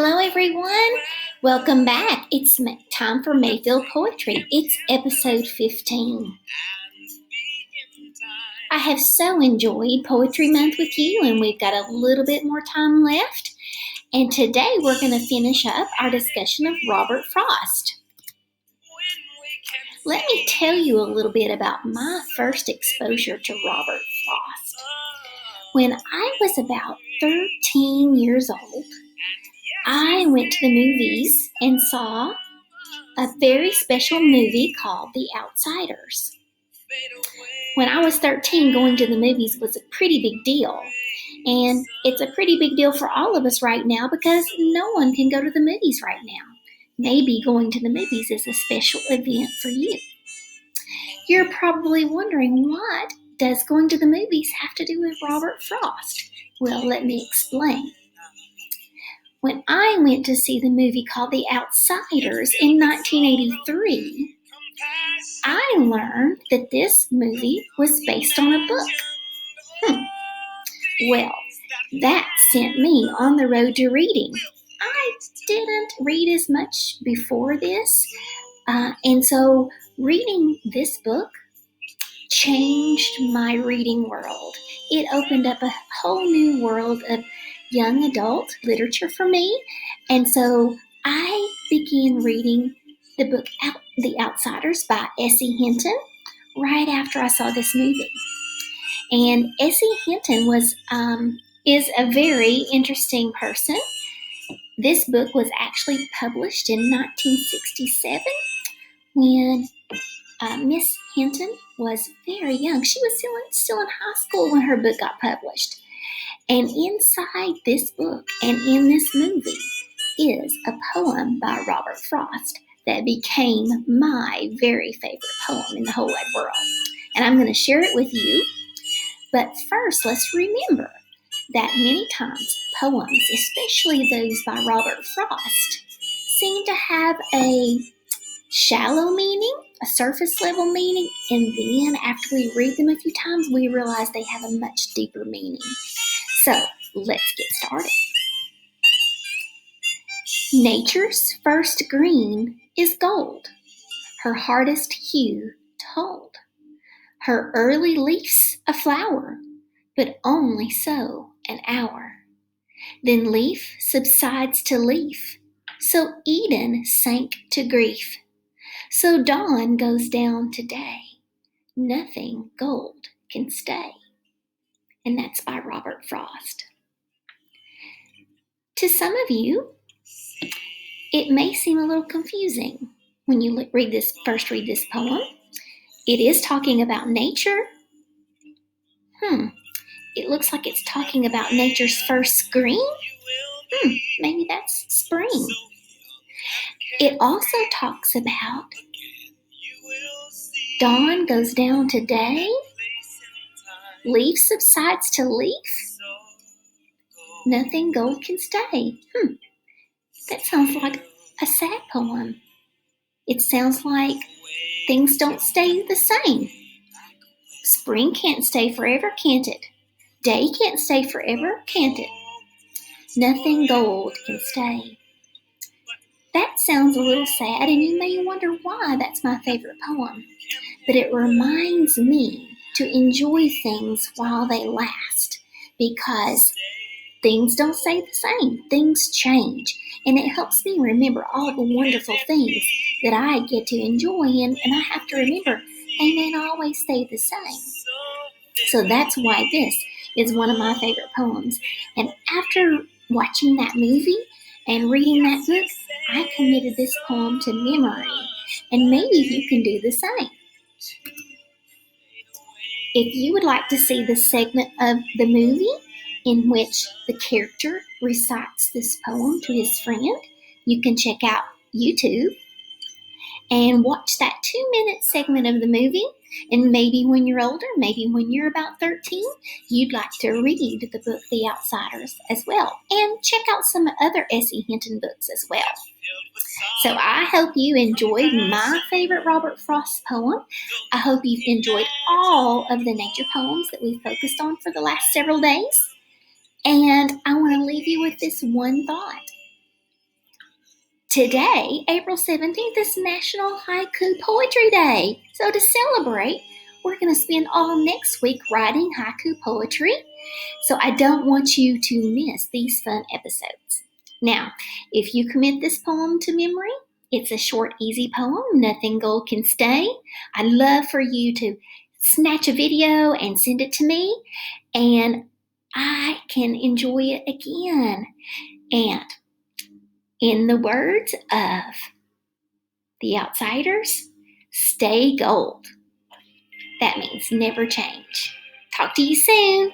Hello, everyone. Welcome back. It's time for Mayfield Poetry. It's episode 15. I have so enjoyed Poetry Month with you, and we've got a little bit more time left. And today we're going to finish up our discussion of Robert Frost. Let me tell you a little bit about my first exposure to Robert Frost. When I was about 13 years old, I went to the movies and saw a very special movie called The Outsiders. When I was 13, going to the movies was a pretty big deal. And it's a pretty big deal for all of us right now because no one can go to the movies right now. Maybe going to the movies is a special event for you. You're probably wondering, what does going to the movies have to do with Robert Frost? Well, let me explain. When I went to see the movie called The Outsiders in 1983, I learned that this movie was based on a book. Well, that sent me on the road to reading. I didn't read as much before this, and so reading this book changed my reading world. It opened up a whole new world of young adult literature for me, and so I began reading the book The Outsiders by S.E. Hinton right after I saw this movie. And S.E. Hinton is a very interesting person. This book was actually published in 1967 when Miss Hinton was very young. She was still in high school when her book got published. And inside this book and in this movie is a poem by Robert Frost that became my very favorite poem in the whole wide world. And I'm going to share it with you. But first, let's remember that many times poems, especially those by Robert Frost, seem to have a shallow meaning, a surface level meaning, and then after we read them a few times, we realize they have a much deeper meaning. So, let's get started. Nature's first green is gold, her hardest hue told. Her early leaf's a flower, but only so an hour. Then leaf subsides to leaf, so Eden sank to grief. So dawn goes down to day, nothing gold can stay. And that's by Robert Frost. To some of you, it may seem a little confusing when you read this poem. It is talking about nature. It looks like it's talking about nature's first green. Maybe that's spring. It also talks about dawn goes down to day, leaf subsides to leaf, nothing gold can stay. That sounds like a sad poem. It sounds like things don't stay the same. Spring can't stay forever, can't it? Day can't stay forever, can't it? Nothing gold can stay. That sounds a little sad, and you may wonder why that's my favorite poem. But it reminds me to enjoy things while they last, because things don't stay the same. Things change, and it helps me remember all the wonderful things that I get to enjoy, and I have to remember they may not always stay the same. So that's why this is one of my favorite poems. And after watching that movie and reading that book, I committed this poem to memory, and maybe you can do the same. If you would like to see the segment of the movie in which the character recites this poem to his friend, you can check out YouTube and watch that 2-minute segment of the movie. And maybe when you're older, maybe when you're about 13, you'd like to read the book The Outsiders as well. And check out some other S.E. Hinton books as well. So I hope you enjoyed my favorite Robert Frost poem. I hope you've enjoyed all of the nature poems that we've focused on for the last several days. And I want to leave you with this one thought. Today, April 17th, is National Haiku Poetry Day. So to celebrate, we're going to spend all next week writing haiku poetry. So I don't want you to miss these fun episodes. Now, if you commit this poem to memory, it's a short, easy poem. Nothing gold can stay. I'd love for you to snatch a video and send it to me, and I can enjoy it again. And in the words of The Outsiders, stay gold. That means never change. Talk to you soon.